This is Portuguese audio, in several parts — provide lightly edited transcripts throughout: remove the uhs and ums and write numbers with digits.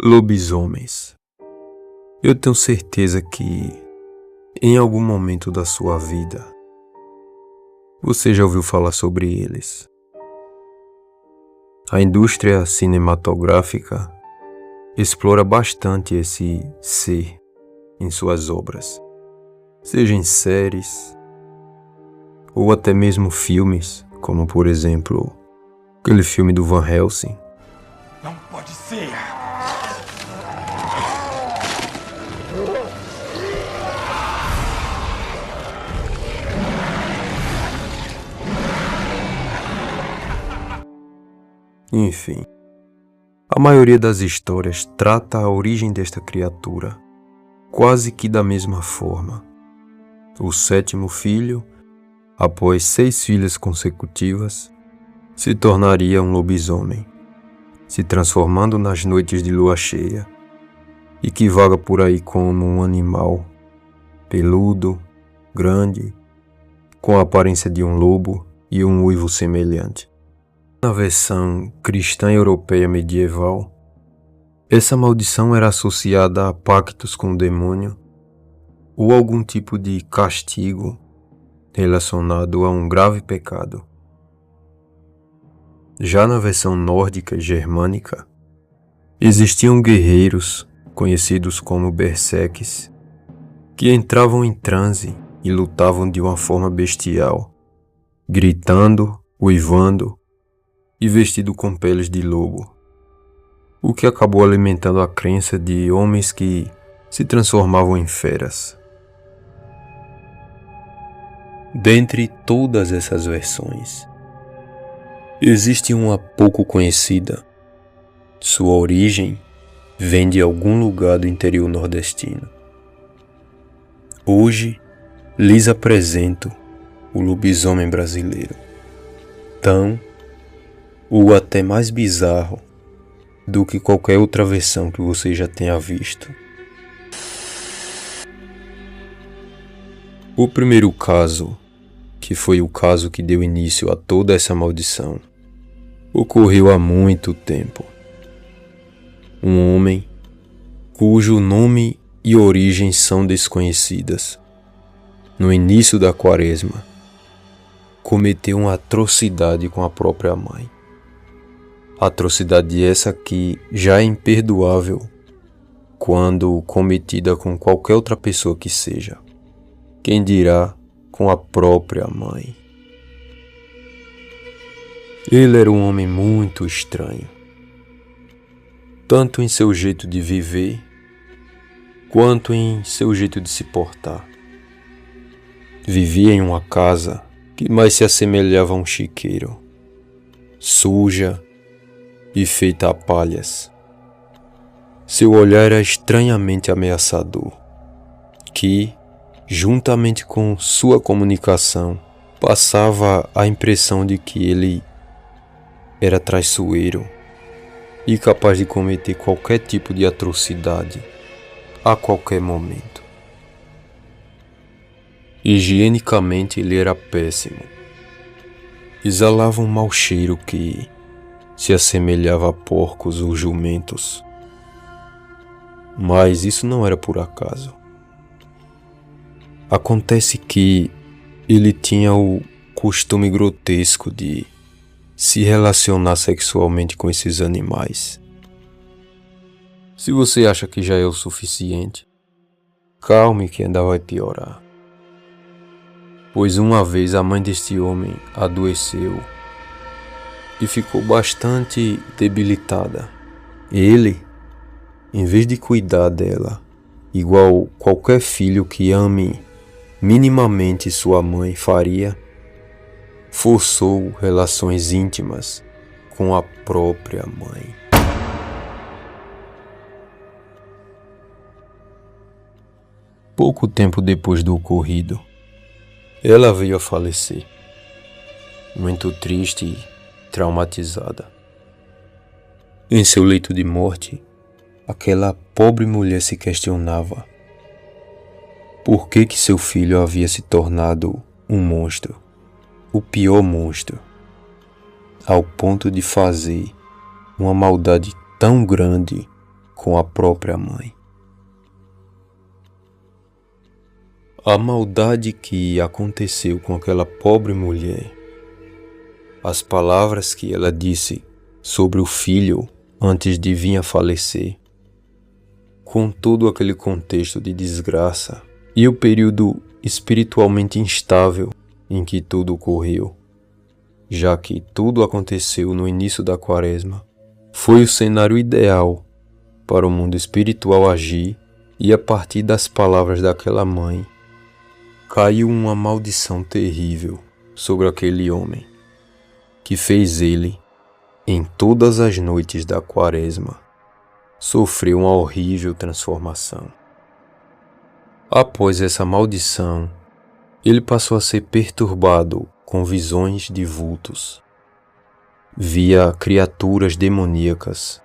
Lobisomens. Eu tenho certeza que, em algum momento da sua vida, você já ouviu falar sobre eles. A indústria cinematográfica explora bastante esse ser em suas obras, seja em séries ou até mesmo filmes, como por exemplo, aquele filme do Van Helsing. Não pode ser! Enfim, a maioria das histórias trata a origem desta criatura quase que da mesma forma. O sétimo filho, após 6 filhas consecutivas, se tornaria um lobisomem, se transformando nas noites de lua cheia e que vaga por aí como um animal peludo, grande, com a aparência de um lobo e um uivo semelhante. Na versão cristã europeia medieval, essa maldição era associada a pactos com o demônio ou algum tipo de castigo relacionado a um grave pecado. Já na versão nórdica e germânica, existiam guerreiros conhecidos como berserks que entravam em transe e lutavam de uma forma bestial, gritando, uivando e vestido com peles de lobo, o que acabou alimentando a crença de homens que se transformavam em feras. Dentre todas essas versões, existe uma pouco conhecida. Sua origem vem de algum lugar do interior nordestino. Hoje, lhes apresento o lobisomem brasileiro, tão ou até mais bizarro do que qualquer outra versão que você já tenha visto. O primeiro caso, que foi o caso que deu início a toda essa maldição, ocorreu há muito tempo. Um homem, cujo nome e origem são desconhecidas, no início da quaresma, cometeu uma atrocidade com a própria mãe. Atrocidade essa que já é imperdoável quando cometida com qualquer outra pessoa que seja. Quem dirá com a própria mãe? Ele era um homem muito estranho, tanto em seu jeito de viver, quanto em seu jeito de se portar. Vivia em uma casa que mais se assemelhava a um chiqueiro, suja e feita a palhas. Seu olhar era estranhamente ameaçador, que, juntamente com sua comunicação, passava a impressão de que ele era traiçoeiro e capaz de cometer qualquer tipo de atrocidade a qualquer momento. Higienicamente ele era péssimo. Exalava um mau cheiro que se assemelhava a porcos ou jumentos. Mas isso não era por acaso. Acontece que ele tinha o costume grotesco de se relacionar sexualmente com esses animais. Se você acha que já é o suficiente, calme que ainda vai piorar. Pois uma vez a mãe deste homem adoeceu e ficou bastante debilitada. Ele, em vez de cuidar dela, igual qualquer filho que ame minimamente sua mãe faria, forçou relações íntimas com a própria mãe. Pouco tempo depois do ocorrido, ela veio a falecer, muito triste e traumatizada. Em seu leito de morte, aquela pobre mulher se questionava por que seu filho havia se tornado um monstro, o pior monstro, ao ponto de fazer uma maldade tão grande com a própria mãe. A maldade que aconteceu com aquela pobre mulher, as palavras que ela disse sobre o filho antes de vir a falecer, com todo aquele contexto de desgraça e o período espiritualmente instável em que tudo ocorreu, já que tudo aconteceu no início da Quaresma, foi o cenário ideal para o mundo espiritual agir, e a partir das palavras daquela mãe, caiu uma maldição terrível sobre aquele homem, que fez ele, em todas as noites da Quaresma, sofrer uma horrível transformação. Após essa maldição, ele passou a ser perturbado com visões de vultos. Via criaturas demoníacas,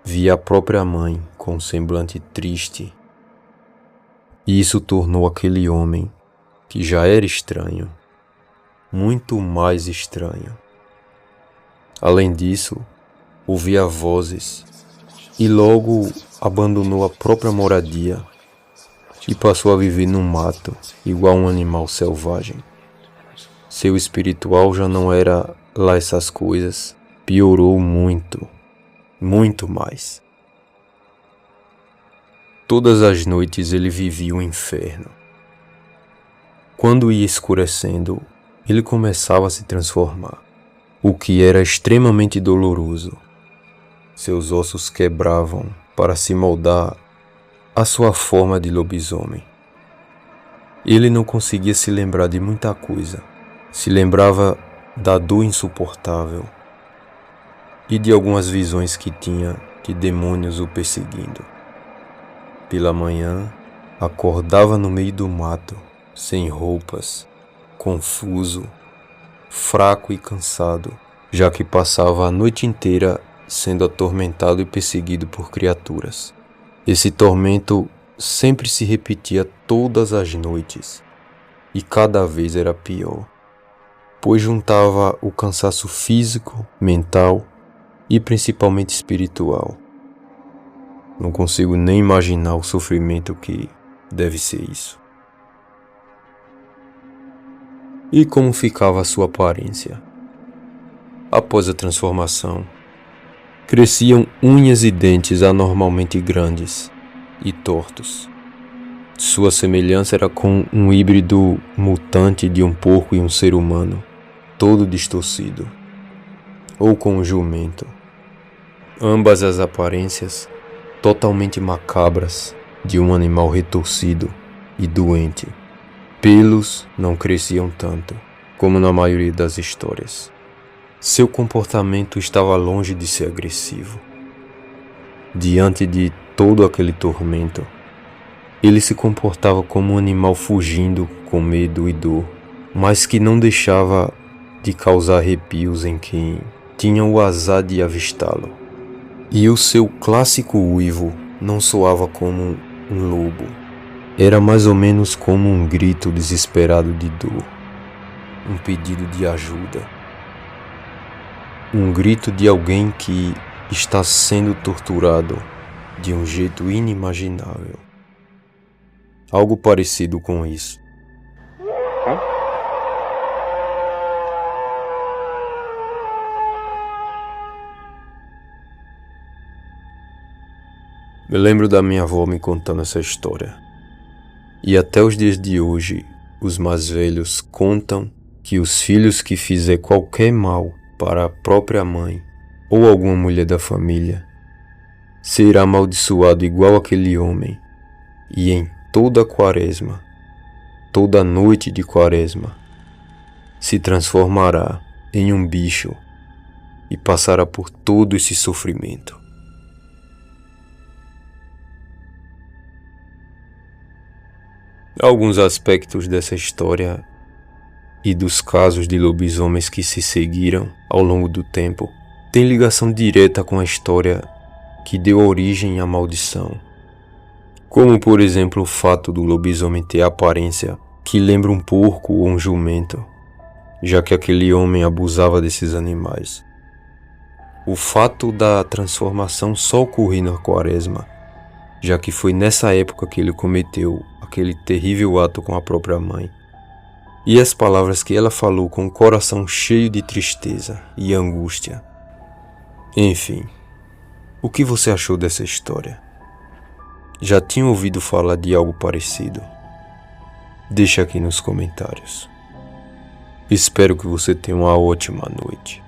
via a própria mãe com um semblante triste. E isso tornou aquele homem, que já era estranho, muito mais estranho. Além disso, ouvia vozes e logo abandonou a própria moradia e passou a viver no mato, igual um animal selvagem. Seu espiritual já não era lá essas coisas, piorou muito, muito mais. Todas as noites ele vivia o inferno. Quando ia escurecendo, ele começava a se transformar, o que era extremamente doloroso. Seus ossos quebravam para se moldar à sua forma de lobisomem. Ele não conseguia se lembrar de muita coisa. Se lembrava da dor insuportável e de algumas visões que tinha de demônios o perseguindo. Pela manhã, acordava no meio do mato, sem roupas, confuso, fraco e cansado, já que passava a noite inteira sendo atormentado e perseguido por criaturas. Esse tormento sempre se repetia todas as noites, e cada vez era pior, pois juntava o cansaço físico, mental e principalmente espiritual. Não consigo nem imaginar o sofrimento que deve ser isso. E como ficava a sua aparência? Após a transformação, cresciam unhas e dentes anormalmente grandes e tortos. Sua semelhança era com um híbrido mutante de um porco e um ser humano, todo distorcido, ou com um jumento. Ambas as aparências totalmente macabras de um animal retorcido e doente. Pelos não cresciam tanto, como na maioria das histórias. Seu comportamento estava longe de ser agressivo. Diante de todo aquele tormento, ele se comportava como um animal fugindo com medo e dor, mas que não deixava de causar arrepios em quem tinha o azar de avistá-lo. E o seu clássico uivo não soava como um lobo. Era mais ou menos como um grito desesperado de dor, um pedido de ajuda, um grito de alguém que está sendo torturado de um jeito inimaginável. Algo parecido com isso. Me lembro da minha avó me contando essa história. E até os dias de hoje, os mais velhos contam que os filhos que fizer qualquer mal para a própria mãe ou alguma mulher da família será amaldiçoado igual aquele homem, e em toda a Quaresma, toda noite de Quaresma, se transformará em um bicho e passará por todo esse sofrimento. Alguns aspectos dessa história e dos casos de lobisomens que se seguiram ao longo do tempo têm ligação direta com a história que deu origem à maldição. Como, por exemplo, o fato do lobisomem ter a aparência que lembra um porco ou um jumento, já que aquele homem abusava desses animais. o fato da transformação só ocorrer na quaresma, já que foi nessa época que ele cometeu aquele terrível ato com a própria mãe, e as palavras que ela falou com o coração cheio de tristeza e angústia. Enfim, o que você achou dessa história? Já tinha ouvido falar de algo parecido? Deixa aqui nos comentários. Espero que você tenha uma ótima noite.